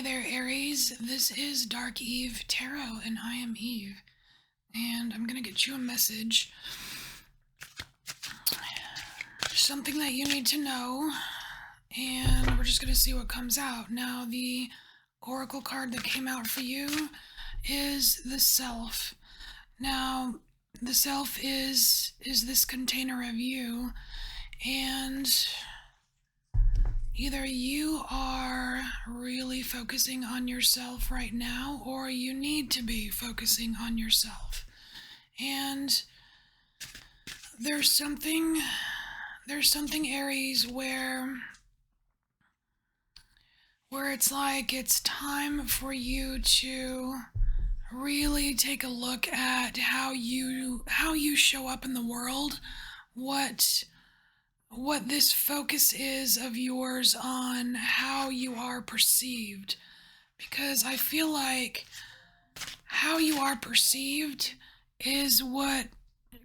there, Aries. This is Dark Eve Tarot, and I am Eve. And I'm gonna get you a message. Something that you need to know. And we're just gonna see what comes out. Now, the oracle card that came out for you is the Self. Now, the Self is this container of you, and either you are really focusing on yourself right now, or you need to be focusing on yourself. And there's something Aries where it's like it's time for you to really take a look at how you show up in the world, what this focus is of yours on how you are perceived. Because I feel like how you are perceived is what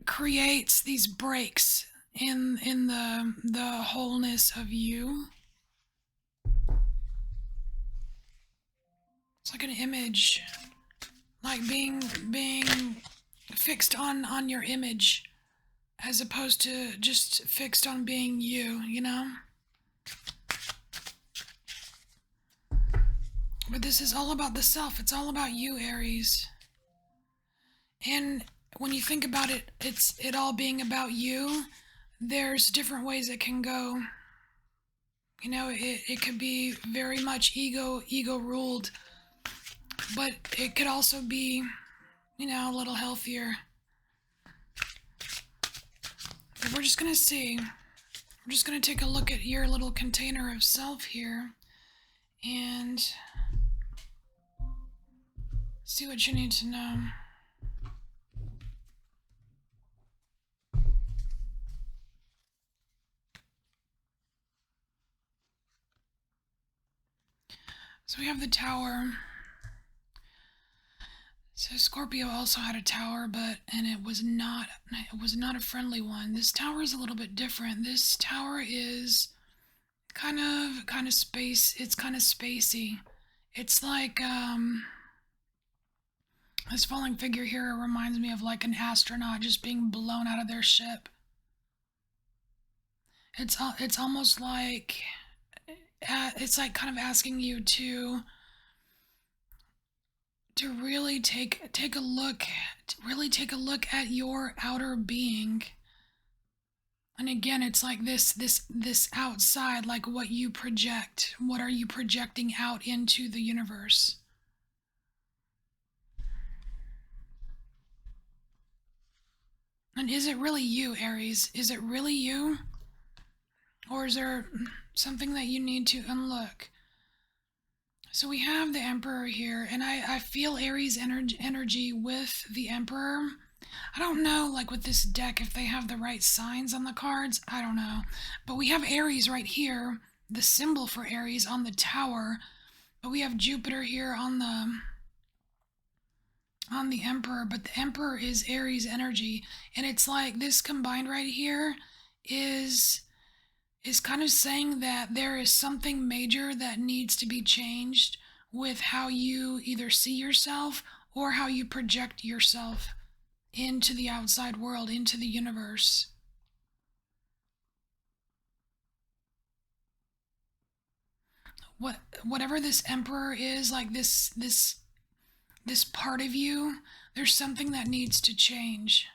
creates these breaks in the wholeness of you. It's like an image, like being fixed on your image, as opposed to just fixed on being you, you know? But this is all about the self. It's all about you, Aries. And when you think about it, it all being about you. There's different ways it can go. You know, it could be very much ego ruled, but it could also be, you know, a little healthier. But we're just gonna see. We're just gonna take a look at your little container of self here and see what you need to know. So we have the Tower. So Scorpio also had a tower, and it was not a friendly one. This tower is a little bit different. This tower is kind of space. It's kind of spacey. It's like this falling figure here reminds me of like an astronaut just being blown out of their ship. It's almost like it's like kind of asking you to really take a look at your outer being. And again, it's like this outside, like what you project. What are you projecting out into the universe? And is it really you, Aries? Is it really you? Or is there something that you need to unlock? So we have the Emperor here, and I feel Aries energy with the Emperor. I don't know, like with this deck, if they have the right signs on the cards. I don't know. But we have Aries right here, the symbol for Aries on the Tower. But we have Jupiter here on the Emperor. But the Emperor is Aries energy. And it's like this combined right here is kind of saying that there is something major that needs to be changed with how you either see yourself or how you project yourself into the outside world, into the universe. Whatever this Emperor is, like this part of you, there's something that needs to change.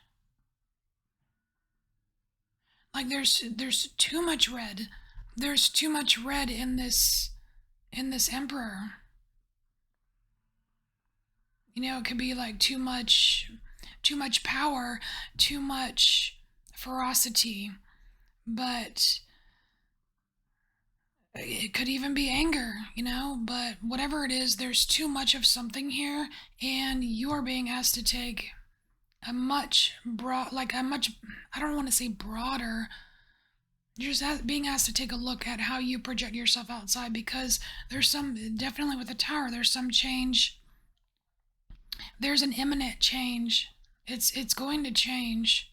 Like there's too much red. There's too much red in this Emperor. You know, it could be like too much power, too much ferocity, but it could even be anger, you know, but whatever it is, there's too much of something here, and you're being asked to take a much I don't want to say broader, you're just being asked to take a look at how you project yourself outside, because there's definitely with the Tower, there's some change. There's an imminent change. It's going to change.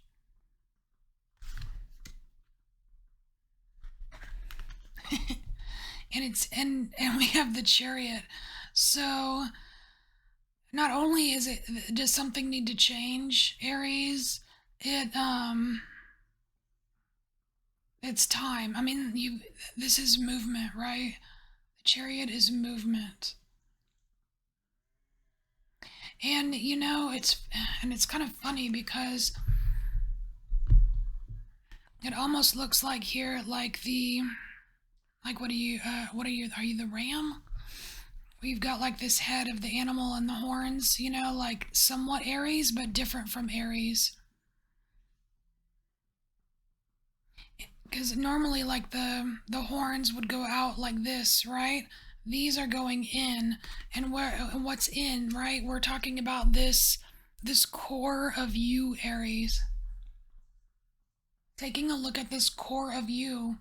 And we have the Chariot. So, not only does something need to change, Aries, it it's time. I mean, you this is movement, right? The Chariot is movement. And it's kind of funny because it almost looks like here like the like what are you the ram? We've got like this head of the animal and the horns, like somewhat Aries but different from Aries. Because normally like the horns would go out like this, right? These are going in, and what's in, right? We're talking about this core of you, Aries. Taking a look at this core of you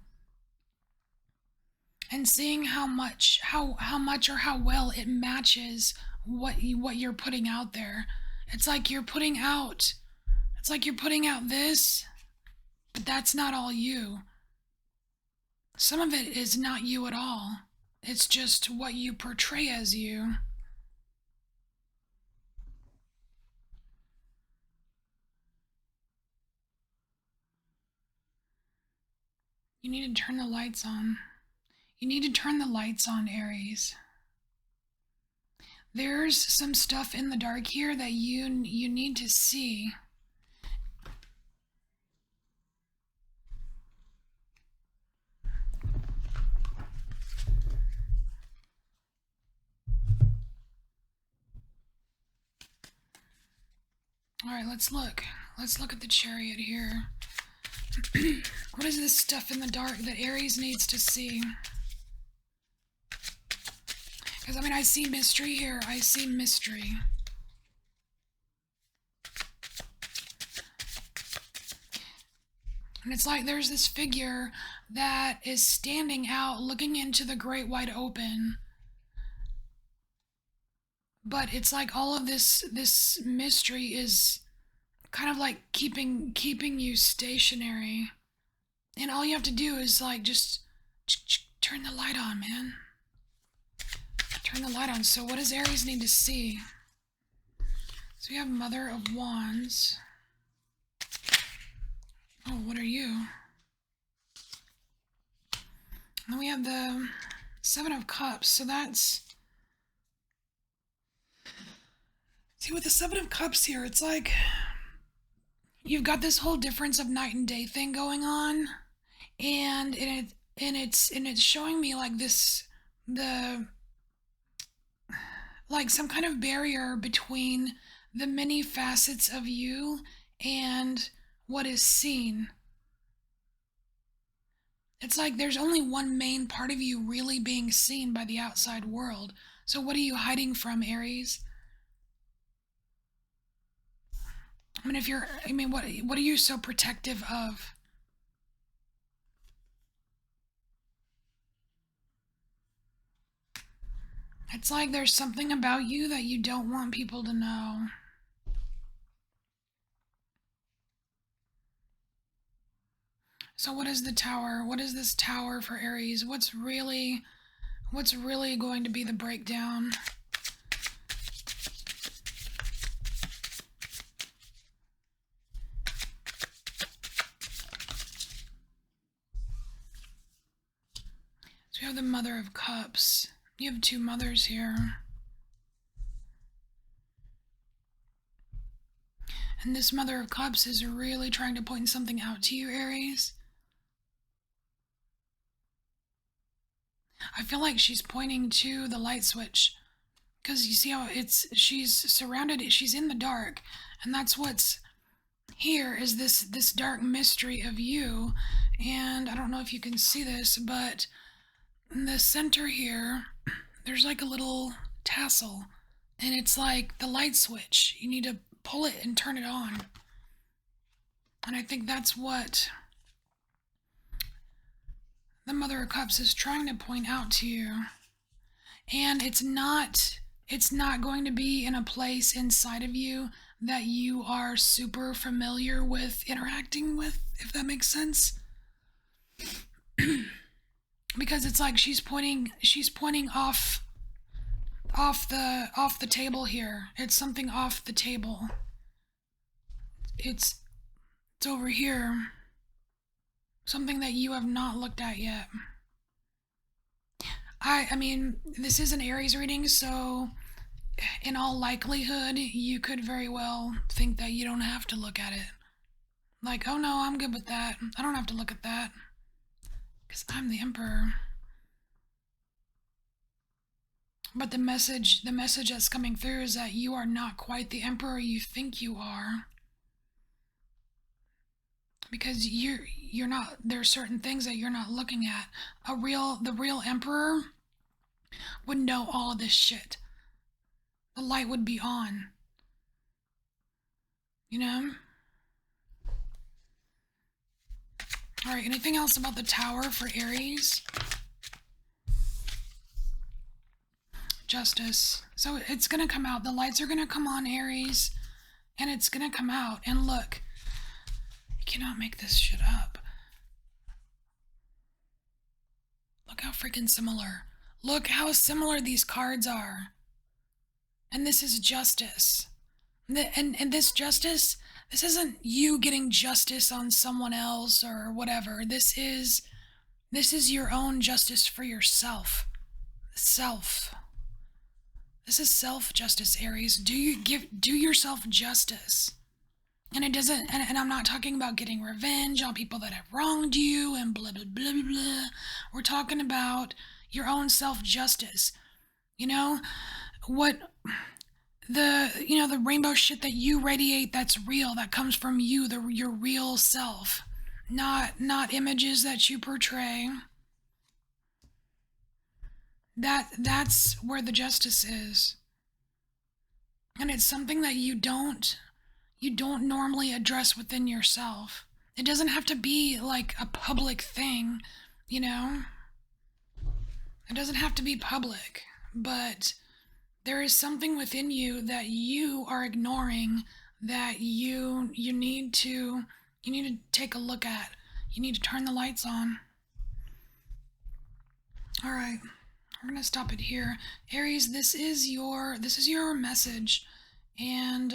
and seeing how much or how well it matches what you're putting out there. It's like you're putting out it's like you're putting out this, but that's not all you. Some of it is not you at all. It's just what you portray as you. You need to turn the lights on. You need to turn the lights on, Aries. There's some stuff in the dark here that you need to see. All right, let's look. Let's look at the Chariot here. What is this stuff in the dark that Aries needs to see? Because, I see mystery here. I see mystery. And it's like there's this figure that is standing out looking into the great wide open. But it's like all of this mystery is kind of like keeping you stationary. And all you have to do is like just turn the light on, man. Turn the light on. So what does Aries need to see? So we have Mother of Wands. Oh, what are you? And then we have the Seven of Cups. So that's... See, with the Seven of Cups here, it's like you've got this whole difference of night and day thing going on, and it's showing me like the like some kind of barrier between the many facets of you and what is seen. It's like there's only one main part of you really being seen by the outside world. So what are you hiding from, Aries? What are you so protective of? It's like there's something about you that you don't want people to know. So what is the tower? What is this tower for Aries? What's really going to be the breakdown? So we have the Mother of Cups. You have two mothers here. And this Mother of Cups is really trying to point something out to you, Aries. I feel like she's pointing to the light switch. Because you see how she's surrounded, she's in the dark. And that's what's here is this dark mystery of you. And I don't know if you can see this, but in the center here, there's like a little tassel. And it's like the light switch. You need to pull it and turn it on. And I think that's what the Mother of Cups is trying to point out to you. And it's not going to be in a place inside of you that you are super familiar with interacting with, if that makes sense. Because it's like she's pointing off off the table here. It's something off the table. It's it's over here. Something that you have not looked at yet. I mean, this is an Aries reading, so in all likelihood, you could very well think that you don't have to look at it. Like, oh no, I'm good with that. I don't have to look at that. Because I'm the Emperor. But the message that's coming through is that you are not quite the Emperor you think you are. Because you're not, there are certain things that you're not looking at. The real Emperor would know all of this shit. The light would be on. You know? Alright, anything else about the Tower for Aries? Justice. So it's gonna come out. The lights are gonna come on, Aries. And it's gonna come out. And look, I cannot make this shit up. Look how freaking similar. Look how similar these cards are. And this is justice. And this justice, this isn't you getting justice on someone else or whatever. This is your own justice for yourself. Self. This is self-justice, Aries. Do yourself justice. And it doesn't, and I'm not talking about getting revenge on people that have wronged you and blah, blah, blah, blah, blah. We're talking about your own self-justice. You know, the rainbow shit that you radiate that's real, that comes from you, your real self. Not images that you portray. That's where the justice is. And it's something that you don't normally address within yourself. It doesn't have to be like a public thing, you know? It doesn't have to be public, but there is something within you that you are ignoring that you need to take a look at. You need to turn the lights on. All right. We're gonna stop it here. Aries, this is your message. And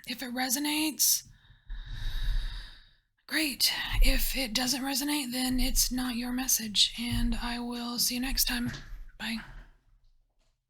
if it resonates, great. If it doesn't resonate, then it's not your message. And I will see you next time. Bye.